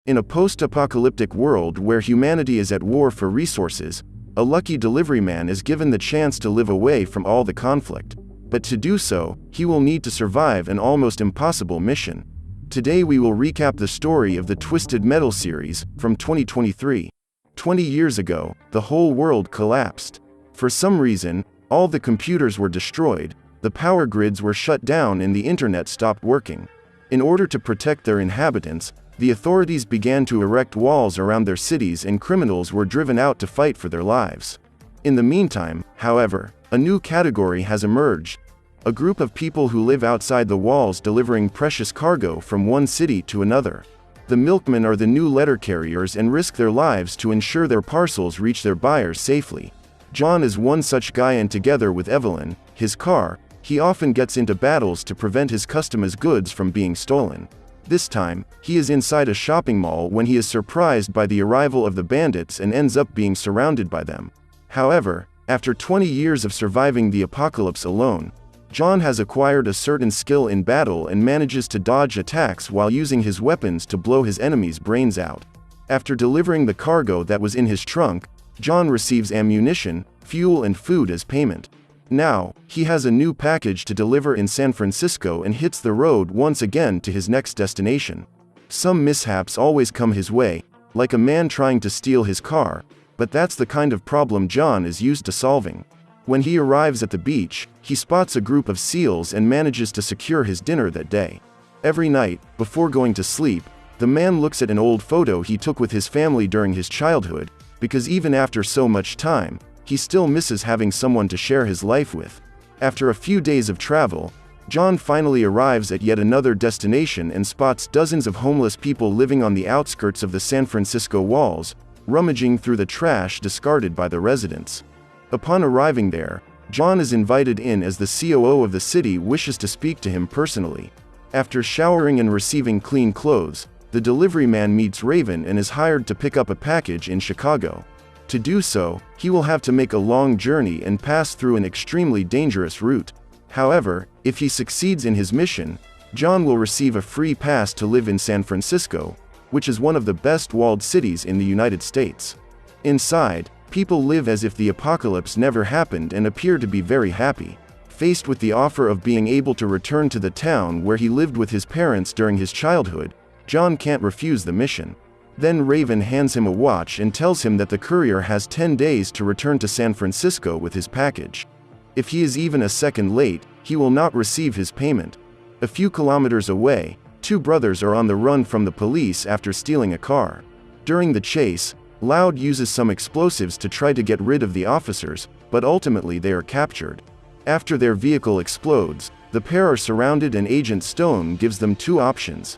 In a post-apocalyptic world where humanity is at war for resources, a lucky delivery man is given the chance to live away from all the conflict. But to do so, he will need to survive an almost impossible mission. Today we will recap the story of the Twisted Metal series from 2023. 20 years ago, the whole world collapsed. For some reason, all the computers were destroyed, the power grids were shut down and the internet stopped working. In order to protect their inhabitants, the authorities began to erect walls around their cities and criminals were driven out to fight for their lives. In the meantime, however, a new category has emerged. A group of people who live outside the walls delivering precious cargo from one city to another. The milkmen are the new letter carriers and risk their lives to ensure their parcels reach their buyers safely. John is one such guy, and together with Evelyn, his car, he often gets into battles to prevent his customers' goods from being stolen. This time, he is inside a shopping mall when he is surprised by the arrival of the bandits and ends up being surrounded by them. However, after 20 years of surviving the apocalypse alone, John has acquired a certain skill in battle and manages to dodge attacks while using his weapons to blow his enemies' brains out. After delivering the cargo that was in his trunk, John receives ammunition, fuel and food as payment. Now, he has a new package to deliver in San Francisco and hits the road once again to his next destination. Some mishaps always come his way, like a man trying to steal his car, but that's the kind of problem John is used to solving. When he arrives at the beach, he spots a group of seals and manages to secure his dinner that day. Every night, before going to sleep, the man looks at an old photo he took with his family during his childhood, because even after so much time, he still misses having someone to share his life with. After a few days of travel, John finally arrives at yet another destination and spots dozens of homeless people living on the outskirts of the San Francisco walls, rummaging through the trash discarded by the residents. Upon arriving there, John is invited in as the COO of the city wishes to speak to him personally. After showering and receiving clean clothes, the delivery man meets Raven and is hired to pick up a package in Chicago. To do so, he will have to make a long journey and pass through an extremely dangerous route. However, if he succeeds in his mission, John will receive a free pass to live in San Francisco, which is one of the best walled cities in the United States. Inside, people live as if the apocalypse never happened and appear to be very happy. Faced with the offer of being able to return to the town where he lived with his parents during his childhood, John can't refuse the mission. Then Raven hands him a watch and tells him that the courier has 10 days to return to San Francisco with his package. If he is even a second late, he will not receive his payment. A few kilometers away, two brothers are on the run from the police after stealing a car. During the chase, Loud uses some explosives to try to get rid of the officers, but ultimately they are captured. After their vehicle explodes, the pair are surrounded and Agent Stone gives them two options.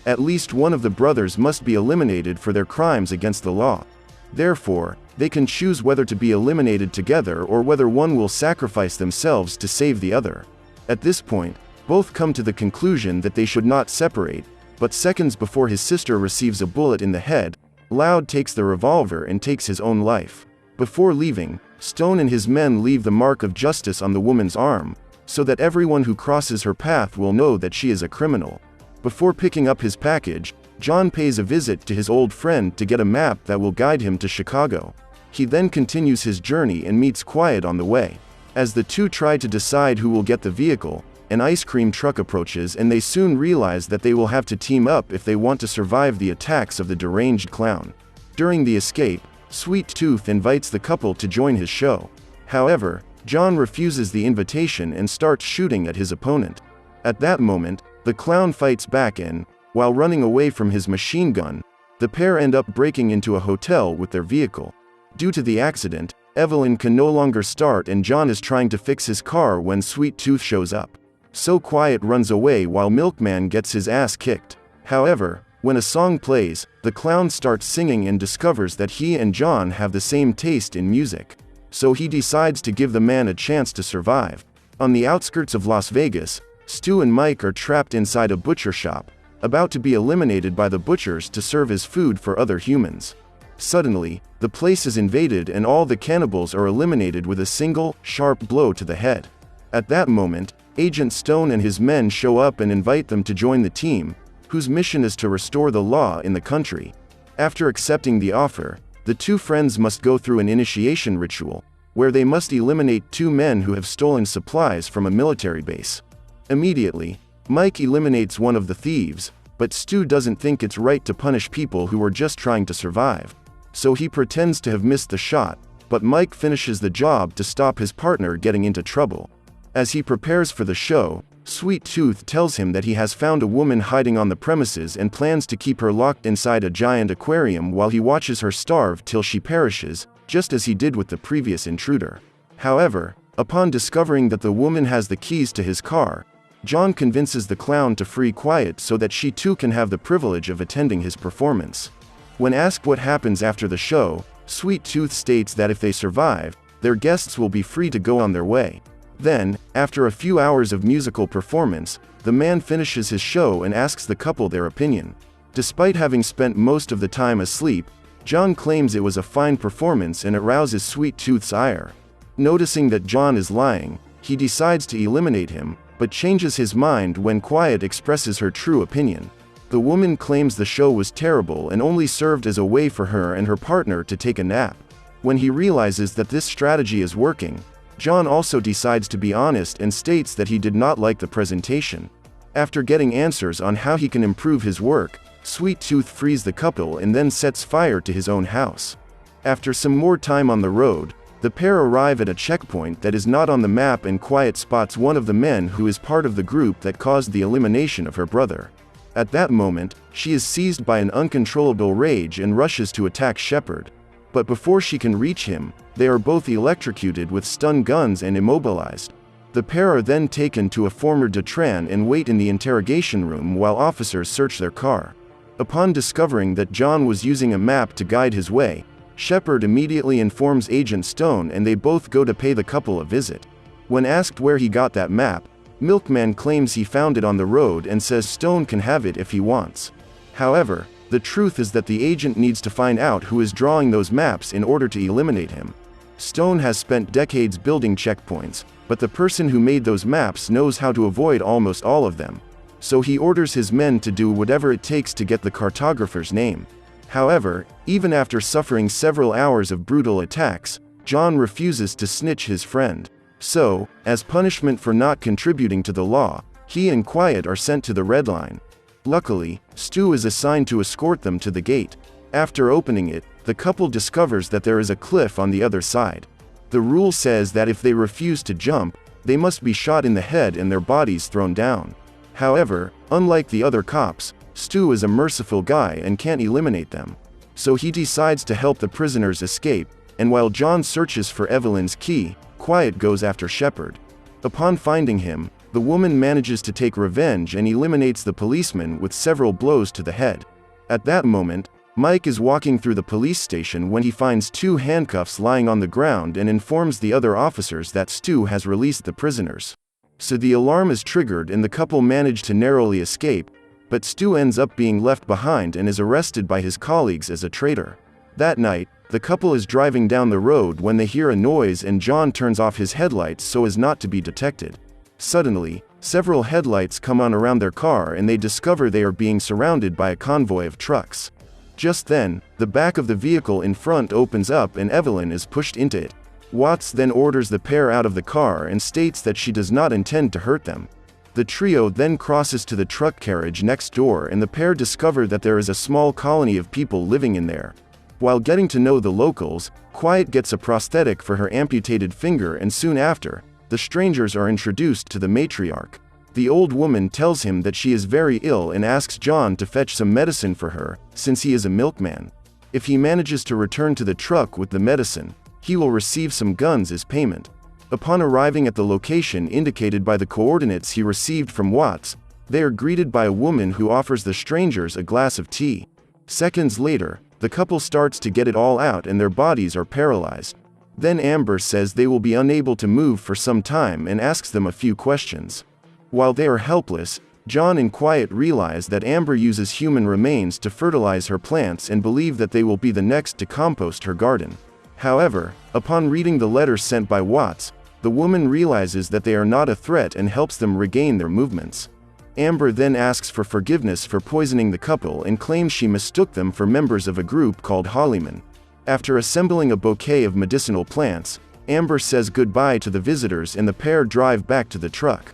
At least one of the brothers must be eliminated for their crimes against the law. Therefore, they can choose whether to be eliminated together or whether one will sacrifice themselves to save the other. At this point, both come to the conclusion that they should not separate, but seconds before his sister receives a bullet in the head, Loud takes the revolver and takes his own life. Before leaving, Stone and his men leave the mark of justice on the woman's arm, so that everyone who crosses her path will know that she is a criminal. Before picking up his package, John pays a visit to his old friend to get a map that will guide him to Chicago. He then continues his journey and meets Quiet on the way. As the two try to decide who will get the vehicle, an ice cream truck approaches and they soon realize that they will have to team up if they want to survive the attacks of the deranged clown. During the escape, Sweet Tooth invites the couple to join his show. However, John refuses the invitation and starts shooting at his opponent. At that moment, the clown fights back and, while running away from his machine gun, the pair end up breaking into a hotel with their vehicle. Due to the accident, Evelyn can no longer start and John is trying to fix his car when Sweet Tooth shows up. So Quiet runs away while Milkman gets his ass kicked. However, when a song plays, the clown starts singing and discovers that he and John have the same taste in music. So he decides to give the man a chance to survive. On the outskirts of Las Vegas, Stu and Mike are trapped inside a butcher shop, about to be eliminated by the butchers to serve as food for other humans. Suddenly, the place is invaded and all the cannibals are eliminated with a single, sharp blow to the head. At that moment, Agent Stone and his men show up and invite them to join the team, whose mission is to restore the law in the country. After accepting the offer, the two friends must go through an initiation ritual, where they must eliminate two men who have stolen supplies from a military base. Immediately, Mike eliminates one of the thieves, but Stu doesn't think it's right to punish people who were just trying to survive. So he pretends to have missed the shot, but Mike finishes the job to stop his partner getting into trouble. As he prepares for the show, Sweet Tooth tells him that he has found a woman hiding on the premises and plans to keep her locked inside a giant aquarium while he watches her starve till she perishes, just as he did with the previous intruder. However, upon discovering that the woman has the keys to his car, John convinces the clown to free Quiet so that she too can have the privilege of attending his performance. When asked what happens after the show, Sweet Tooth states that if they survive, their guests will be free to go on their way. Then, after a few hours of musical performance, the man finishes his show and asks the couple their opinion. Despite having spent most of the time asleep, John claims it was a fine performance and arouses Sweet Tooth's ire. Noticing that John is lying, he decides to eliminate him, but changes his mind when Quiet expresses her true opinion. The woman claims the show was terrible and only served as a way for her and her partner to take a nap. When he realizes that this strategy is working, John also decides to be honest and states that he did not like the presentation. After getting answers on how he can improve his work, Sweet Tooth frees the couple and then sets fire to his own house. After some more time on the road, the pair arrive at a checkpoint that is not on the map and Quiet spots one of the men who is part of the group that caused the elimination of her brother. At that moment, she is seized by an uncontrollable rage and rushes to attack Shepard. But before she can reach him, they are both electrocuted with stun guns and immobilized. The pair are then taken to a former Detran and wait in the interrogation room while officers search their car. Upon discovering that John was using a map to guide his way, Shepard immediately informs Agent Stone and they both go to pay the couple a visit. When asked where he got that map, Milkman claims he found it on the road and says Stone can have it if he wants. However, the truth is that the agent needs to find out who is drawing those maps in order to eliminate him. Stone has spent decades building checkpoints, but the person who made those maps knows how to avoid almost all of them. So he orders his men to do whatever it takes to get the cartographer's name. However, even after suffering several hours of brutal attacks, John refuses to snitch his friend. So, as punishment for not contributing to the law, he and Quiet are sent to the Red Line. Luckily, Stu is assigned to escort them to the gate. After opening it, the couple discovers that there is a cliff on the other side. The rule says that if they refuse to jump, they must be shot in the head and their bodies thrown down. However, unlike the other cops, Stu is a merciful guy and can't eliminate them. So he decides to help the prisoners escape, and while John searches for Evelyn's key, Quiet goes after Shepard. Upon finding him, the woman manages to take revenge and eliminates the policeman with several blows to the head. At that moment, Mike is walking through the police station when he finds two handcuffs lying on the ground and informs the other officers that Stu has released the prisoners. So the alarm is triggered and the couple manage to narrowly escape, but Stu ends up being left behind and is arrested by his colleagues as a traitor. That night, the couple is driving down the road when they hear a noise and John turns off his headlights so as not to be detected. Suddenly, several headlights come on around their car and they discover they are being surrounded by a convoy of trucks. Just then, the back of the vehicle in front opens up and Evelyn is pushed into it. Watts then orders the pair out of the car and states that she does not intend to hurt them. The trio then crosses to the truck carriage next door and the pair discover that there is a small colony of people living in there. While getting to know the locals, Quiet gets a prosthetic for her amputated finger and soon after, the strangers are introduced to the matriarch. The old woman tells him that she is very ill and asks John to fetch some medicine for her, since he is a milkman. If he manages to return to the truck with the medicine, he will receive some guns as payment. Upon arriving at the location indicated by the coordinates he received from Watts, they are greeted by a woman who offers the strangers a glass of tea. Seconds later, the couple starts to get it all out and their bodies are paralyzed. Then Amber says they will be unable to move for some time and asks them a few questions. While they are helpless, John and Quiet realize that Amber uses human remains to fertilize her plants and believe that they will be the next to compost her garden. However, upon reading the letters sent by Watts, the woman realizes that they are not a threat and helps them regain their movements. Amber then asks for forgiveness for poisoning the couple and claims she mistook them for members of a group called Hollyman. After assembling a bouquet of medicinal plants, Amber says goodbye to the visitors and the pair drive back to the truck.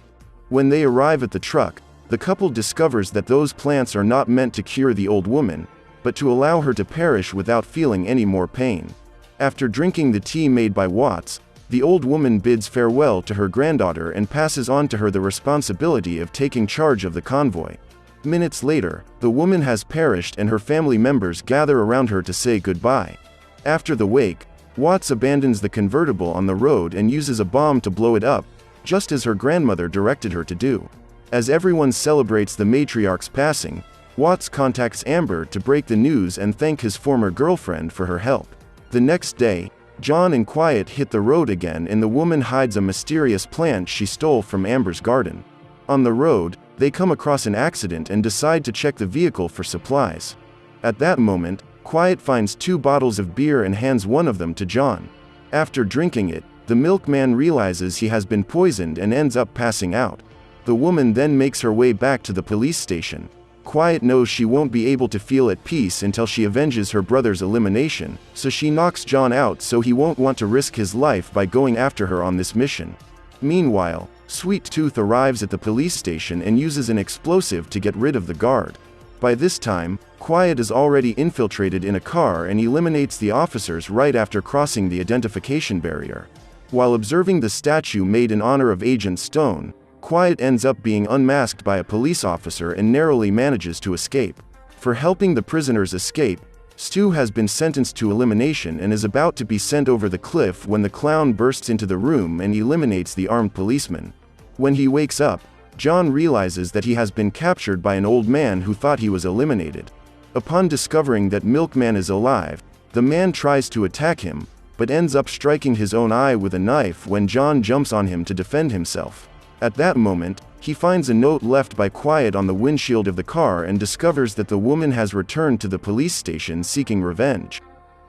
When they arrive at the truck, the couple discovers that those plants are not meant to cure the old woman, but to allow her to perish without feeling any more pain. After drinking the tea made by Watts, the old woman bids farewell to her granddaughter and passes on to her the responsibility of taking charge of the convoy. Minutes later, the woman has perished and her family members gather around her to say goodbye. After the wake, Watts abandons the convertible on the road and uses a bomb to blow it up, just as her grandmother directed her to do. As everyone celebrates the matriarch's passing, Watts contacts Amber to break the news and thank his former girlfriend for her help. The next day, John and Quiet hit the road again and the woman hides a mysterious plant she stole from Amber's garden. On the road, they come across an accident and decide to check the vehicle for supplies. At that moment, Quiet finds 2 bottles of beer and hands one of them to John. After drinking it, the milkman realizes he has been poisoned and ends up passing out. The woman then makes her way back to the police station. Quiet knows she won't be able to feel at peace until she avenges her brother's elimination, so she knocks John out so he won't want to risk his life by going after her on this mission. Meanwhile, Sweet Tooth arrives at the police station and uses an explosive to get rid of the guard. By this time, Quiet is already infiltrated in a car and eliminates the officers right after crossing the identification barrier. While observing the statue made in honor of Agent Stone, Quiet ends up being unmasked by a police officer and narrowly manages to escape. For helping the prisoners escape, Stu has been sentenced to elimination and is about to be sent over the cliff when the clown bursts into the room and eliminates the armed policeman. When he wakes up, John realizes that he has been captured by an old man who thought he was eliminated. Upon discovering that Milkman is alive, the man tries to attack him, but ends up striking his own eye with a knife when John jumps on him to defend himself. At that moment, he finds a note left by Quiet on the windshield of the car and discovers that the woman has returned to the police station seeking revenge.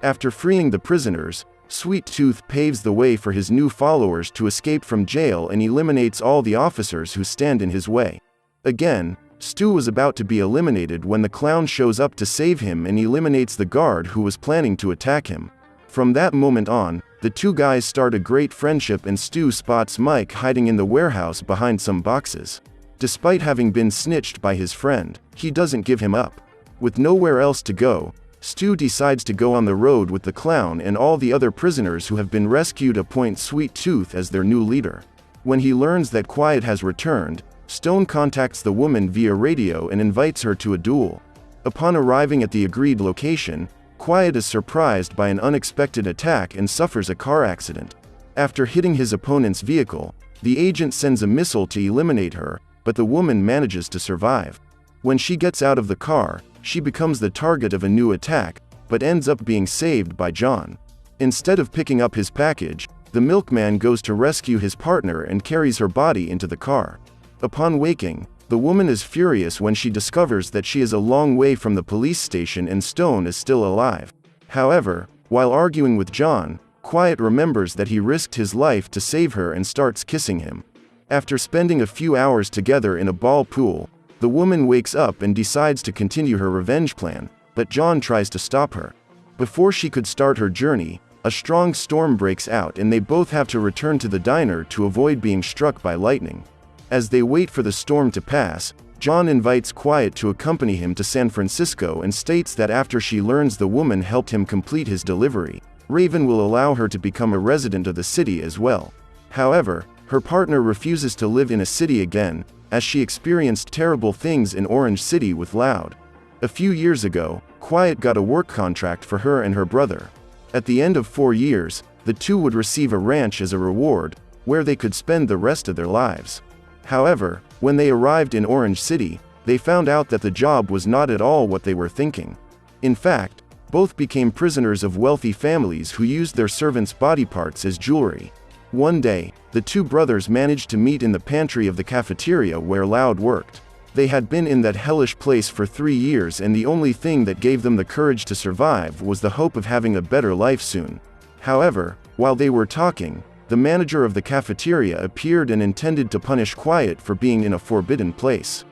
After freeing the prisoners, Sweet Tooth paves the way for his new followers to escape from jail and eliminates all the officers who stand in his way. Again, Stu was about to be eliminated when the clown shows up to save him and eliminates the guard who was planning to attack him. From that moment on, the 2 guys start a great friendship and Stu spots Mike hiding in the warehouse behind some boxes. Despite having been snitched by his friend, he doesn't give him up. With nowhere else to go, Stu decides to go on the road with the clown and all the other prisoners who have been rescued appoint Sweet Tooth as their new leader. When he learns that Quiet has returned, Stone contacts the woman via radio and invites her to a duel. Upon arriving at the agreed location, Quiet is surprised by an unexpected attack and suffers a car accident. After hitting his opponent's vehicle, the agent sends a missile to eliminate her, but the woman manages to survive. When she gets out of the car, she becomes the target of a new attack, but ends up being saved by John. Instead of picking up his package, the milkman goes to rescue his partner and carries her body into the car. Upon waking, the woman is furious when she discovers that she is a long way from the police station and Stone is still alive. However, while arguing with John, Quiet remembers that he risked his life to save her and starts kissing him. After spending a few hours together in a ball pool, the woman wakes up and decides to continue her revenge plan, but John tries to stop her. Before she could start her journey, a strong storm breaks out and they both have to return to the diner to avoid being struck by lightning. As they wait for the storm to pass, John invites Quiet to accompany him to San Francisco and states that after she learns the woman helped him complete his delivery, Raven will allow her to become a resident of the city as well. However, her partner refuses to live in a city again, as she experienced terrible things in Orange City with Loud. A few years ago, Quiet got a work contract for her and her brother. At the end of 4 years, the two would receive a ranch as a reward, where they could spend the rest of their lives. However, when they arrived in Orange City, they found out that the job was not at all what they were thinking. In fact, both became prisoners of wealthy families who used their servants' body parts as jewelry. One day, the 2 brothers managed to meet in the pantry of the cafeteria where Loud worked. They had been in that hellish place for 3 years and the only thing that gave them the courage to survive was the hope of having a better life soon. However, while they were talking, the manager of the cafeteria appeared and intended to punish Quiet for being in a forbidden place.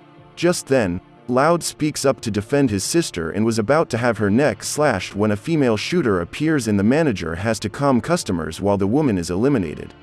Just then, Loud speaks up to defend his sister and was about to have her neck slashed when a female shooter appears and the manager has to calm customers while the woman is eliminated.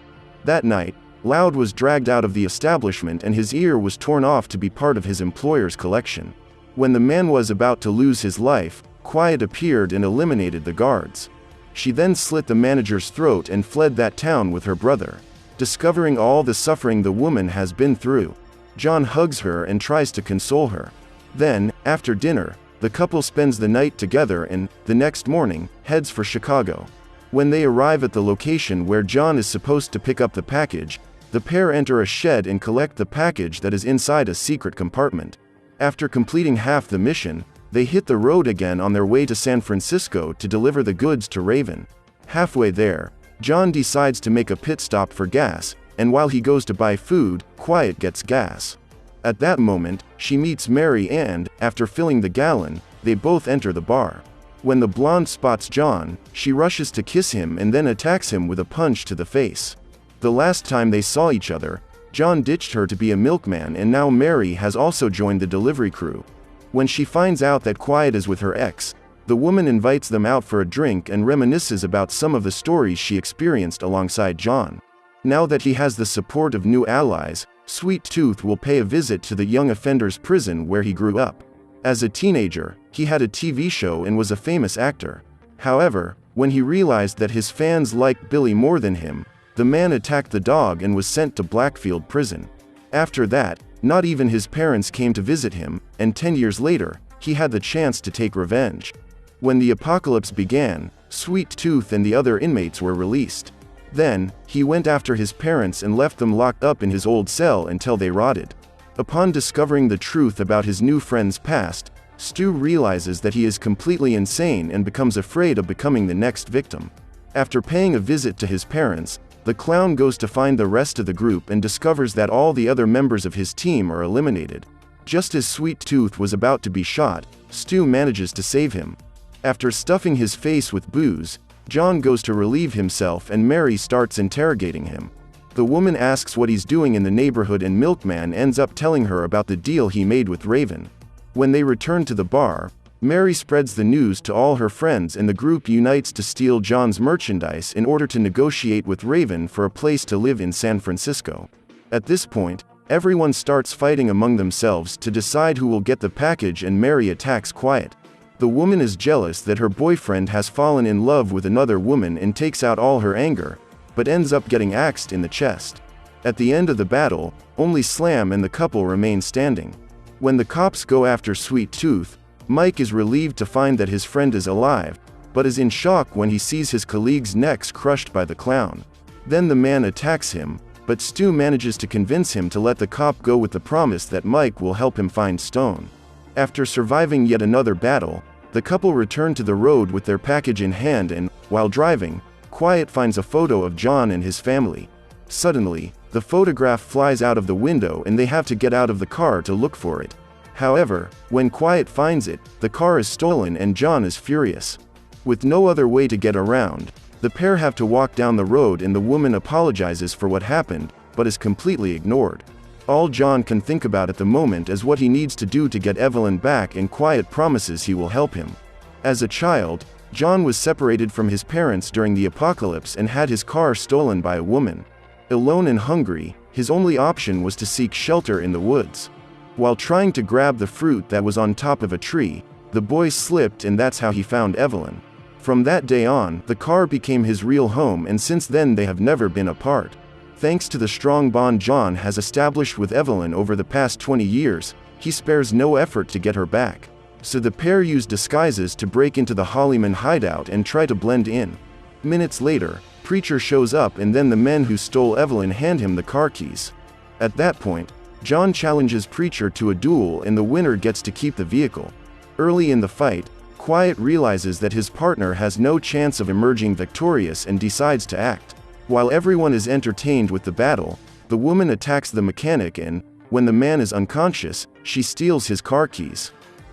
That night, Loud was dragged out of the establishment and his ear was torn off to be part of his employer's collection. When the man was about to lose his life, Quiet appeared and eliminated the guards. She then slit the manager's throat and fled that town with her brother. Discovering all the suffering the woman has been through, John hugs her and tries to console her. Then, after dinner, the couple spends the night together and, the next morning, heads for Chicago. When they arrive at the location where John is supposed to pick up the package, the pair enter a shed and collect the package that is inside a secret compartment. After completing half the mission, they hit the road again on their way to San Francisco to deliver the goods to Raven. Halfway there, John decides to make a pit stop for gas, and while he goes to buy food, Quiet gets gas. At that moment, she meets Mary and, after filling the gallon, they both enter the bar. When the blonde spots John, she rushes to kiss him and then attacks him with a punch to the face. The last time they saw each other, John ditched her to be a milkman and now Mary has also joined the delivery crew. When she finds out that Quiet is with her ex, the woman invites them out for a drink and reminisces about some of the stories she experienced alongside John. Now that he has the support of new allies, Sweet Tooth will pay a visit to the young offender's prison where he grew up. As a teenager, he had a TV show and was a famous actor. However, when he realized that his fans liked Billy more than him, the man attacked the dog and was sent to Blackfield prison. After that, not even his parents came to visit him, and 10 years later, he had the chance to take revenge. When the apocalypse began, Sweet Tooth and the other inmates were released. Then, he went after his parents and left them locked up in his old cell until they rotted. Upon discovering the truth about his new friend's past, Stu realizes that he is completely insane and becomes afraid of becoming the next victim. After paying a visit to his parents, the clown goes to find the rest of the group and discovers that all the other members of his team are eliminated. Just as Sweet Tooth was about to be shot, Stu manages to save him. After stuffing his face with booze, John goes to relieve himself and Mary starts interrogating him. The woman asks what he's doing in the neighborhood and Milkman ends up telling her about the deal he made with Raven. When they return to the bar, Mary spreads the news to all her friends and the group unites to steal John's merchandise in order to negotiate with Raven for a place to live in San Francisco. At this point, everyone starts fighting among themselves to decide who will get the package and Mary attacks Quiet. The woman is jealous that her boyfriend has fallen in love with another woman and takes out all her anger, but ends up getting axed in the chest. At the end of the battle, only Slam and the couple remain standing. When the cops go after Sweet Tooth, Mike is relieved to find that his friend is alive, but is in shock when he sees his colleagues' necks crushed by the clown. Then the man attacks him, but Stu manages to convince him to let the cop go with the promise that Mike will help him find Stone. After surviving yet another battle, the couple return to the road with their package in hand and, while driving, Quiet finds a photo of John and his family. Suddenly, the photograph flies out of the window and they have to get out of the car to look for it. However, when Quiet finds it, the car is stolen and John is furious. With no other way to get around, the pair have to walk down the road and the woman apologizes for what happened, but is completely ignored. All John can think about at the moment is what he needs to do to get Evelyn back and Quiet promises he will help him. As a child, John was separated from his parents during the apocalypse and had his car stolen by a woman. Alone and hungry, his only option was to seek shelter in the woods. While trying to grab the fruit that was on top of a tree, the boy slipped and that's how he found Evelyn. From that day on, the car became his real home and since then they have never been apart. Thanks to the strong bond John has established with Evelyn over the past 20 years, he spares no effort to get her back. So the pair use disguises to break into the Hollyman hideout and try to blend in. Minutes later, Preacher shows up and then the men who stole Evelyn hand him the car keys. At that point, John challenges Preacher to a duel and the winner gets to keep the vehicle. Early in the fight, Quiet realizes that his partner has no chance of emerging victorious and decides to act. While everyone is entertained with the battle, the woman attacks the mechanic and, when the man is unconscious, she steals his car keys.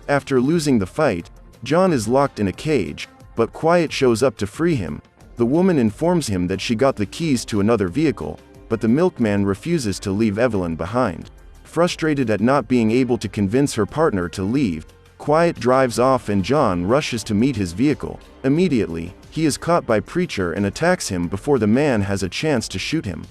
After losing the fight, John is locked in a cage, but Quiet shows up to free him. The woman informs him that she got the keys to another vehicle, but the milkman refuses to leave Evelyn behind. Frustrated at not being able to convince her partner to leave, Quiet drives off and John rushes to meet his vehicle. Immediately, he is caught by Preacher and attacks him before the man has a chance to shoot him.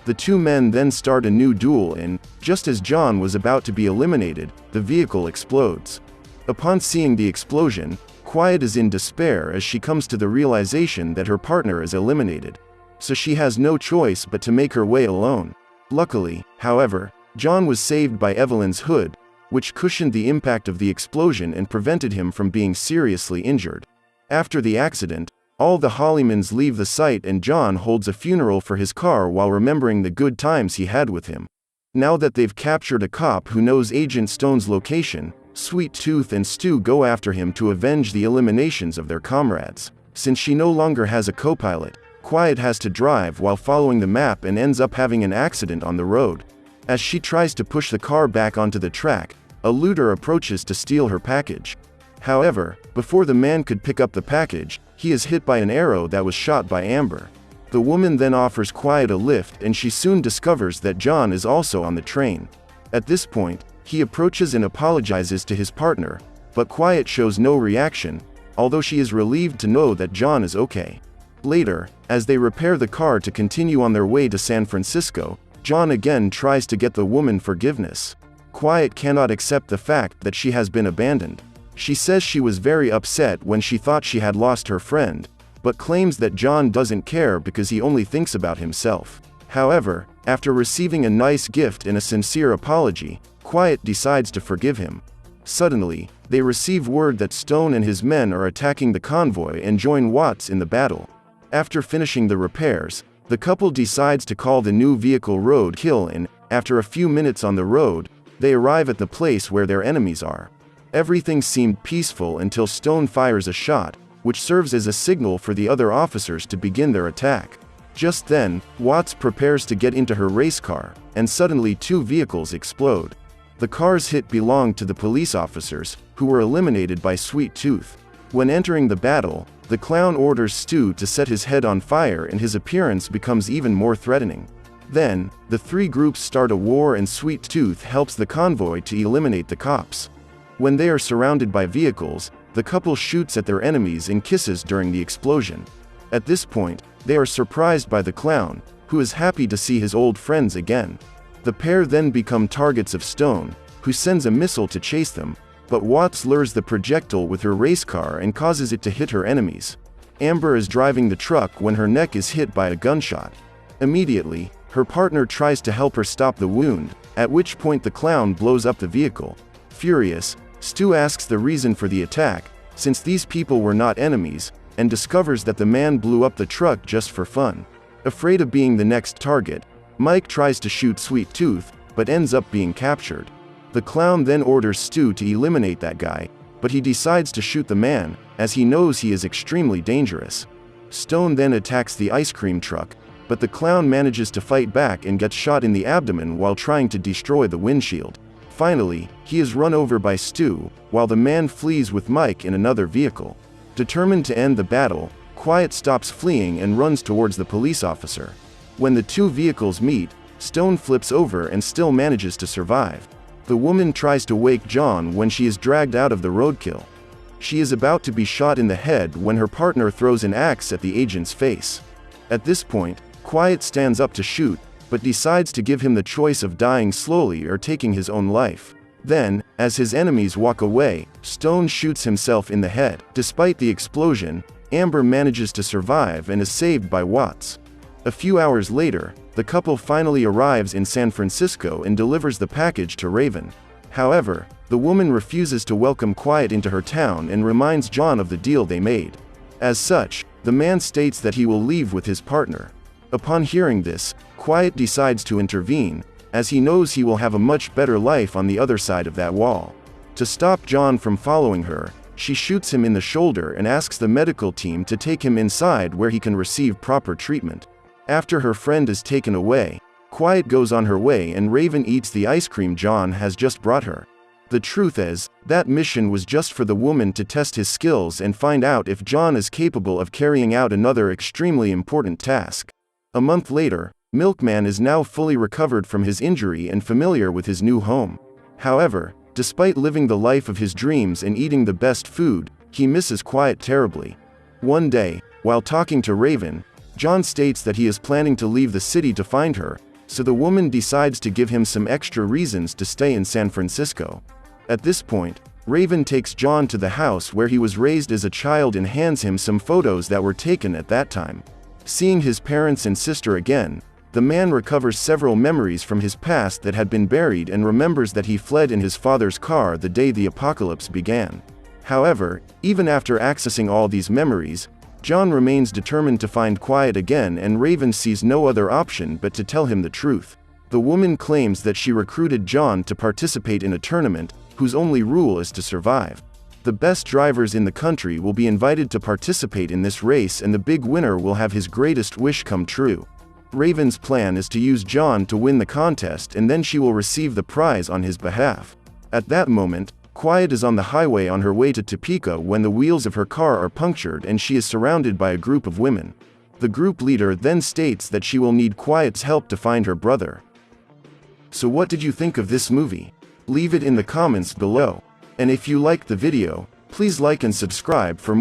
The two men then start a new duel and, just as John was about to be eliminated, the vehicle explodes. Upon seeing the explosion, Quiet is in despair as she comes to the realization that her partner is eliminated. So she has no choice but to make her way alone. Luckily, however, John was saved by Evelyn's hood, which cushioned the impact of the explosion and prevented him from being seriously injured. After the accident, all the Hollymans leave the site and John holds a funeral for his car while remembering the good times he had with him. Now that they've captured a cop who knows Agent Stone's location, Sweet Tooth and Stu go after him to avenge the eliminations of their comrades. Since she no longer has a co-pilot, Quiet has to drive while following the map and ends up having an accident on the road. As she tries to push the car back onto the track, a looter approaches to steal her package. However, before the man could pick up the package, he is hit by an arrow that was shot by Amber. The woman then offers Quiet a lift and she soon discovers that John is also on the train. At this point, he approaches and apologizes to his partner, but Quiet shows no reaction, although she is relieved to know that John is okay. Later, as they repair the car to continue on their way to San Francisco, John again tries to get the woman forgiveness. Quiet cannot accept the fact that she has been abandoned. She says she was very upset when she thought she had lost her friend, but claims that John doesn't care because he only thinks about himself. However, after receiving a nice gift and a sincere apology, Quiet decides to forgive him. Suddenly, they receive word that Stone and his men are attacking the convoy and join Watts in the battle. After finishing the repairs, the couple decides to call the new vehicle roadkill and, after a few minutes on the road, they arrive at the place where their enemies are. Everything seemed peaceful until Stone fires a shot, which serves as a signal for the other officers to begin their attack. Just then, Watts prepares to get into her race car, and suddenly two vehicles explode. The cars hit belonged to the police officers, who were eliminated by Sweet Tooth. When entering the battle, the clown orders Stu to set his head on fire and his appearance becomes even more threatening. Then, the three groups start a war and Sweet Tooth helps the convoy to eliminate the cops. When they are surrounded by vehicles, the couple shoots at their enemies and kisses during the explosion. At this point, they are surprised by the clown, who is happy to see his old friends again. The pair then become targets of Stone, who sends a missile to chase them, but Watts lures the projectile with her race car and causes it to hit her enemies. Amber is driving the truck when her neck is hit by a gunshot. Immediately, her partner tries to help her stop the wound, at which point the clown blows up the vehicle. Furious, Stu asks the reason for the attack, since these people were not enemies, and discovers that the man blew up the truck just for fun. Afraid of being the next target, Mike tries to shoot Sweet Tooth, but ends up being captured. The clown then orders Stu to eliminate that guy, but he decides to shoot the man, as he knows he is extremely dangerous. Stone then attacks the ice cream truck, but the clown manages to fight back and gets shot in the abdomen while trying to destroy the windshield. Finally, he is run over by Stu, while the man flees with Mike in another vehicle. Determined to end the battle, Quiet stops fleeing and runs towards the police officer. When the two vehicles meet, Stone flips over and still manages to survive. The woman tries to wake John when she is dragged out of the roadkill. She is about to be shot in the head when her partner throws an axe at the agent's face. At this point, Quiet stands up to shoot, but decides to give him the choice of dying slowly or taking his own life. Then, as his enemies walk away, Stone shoots himself in the head. Despite the explosion, Amber manages to survive and is saved by Watts. A few hours later, the couple finally arrives in San Francisco and delivers the package to Raven. However, the woman refuses to welcome Quiet into her town and reminds John of the deal they made. As such, the man states that he will leave with his partner. Upon hearing this, Quiet decides to intervene, as he knows he will have a much better life on the other side of that wall. To stop John from following her, she shoots him in the shoulder and asks the medical team to take him inside where he can receive proper treatment. After her friend is taken away, Quiet goes on her way and Raven eats the ice cream John has just brought her. The truth is, that mission was just for the woman to test his skills and find out if John is capable of carrying out another extremely important task. A month later, Milkman is now fully recovered from his injury and familiar with his new home. However, despite living the life of his dreams and eating the best food, he misses Quiet terribly. One day, while talking to Raven, John states that he is planning to leave the city to find her, so the woman decides to give him some extra reasons to stay in San Francisco. At this point, Raven takes John to the house where he was raised as a child and hands him some photos that were taken at that time. Seeing his parents and sister again, the man recovers several memories from his past that had been buried and remembers that he fled in his father's car the day the apocalypse began. However, even after accessing all these memories, John remains determined to find Quiet again, and Raven sees no other option but to tell him the truth. The woman claims that she recruited John to participate in a tournament, whose only rule is to survive. The best drivers in the country will be invited to participate in this race, and the big winner will have his greatest wish come true. Raven's plan is to use John to win the contest, and then she will receive the prize on his behalf. At that moment, Quiet is on the highway on her way to Topeka when the wheels of her car are punctured and she is surrounded by a group of women. The group leader then states that she will need Quiet's help to find her brother. So what did you think of this movie? Leave it in the comments below. And if you liked the video, please like and subscribe for more.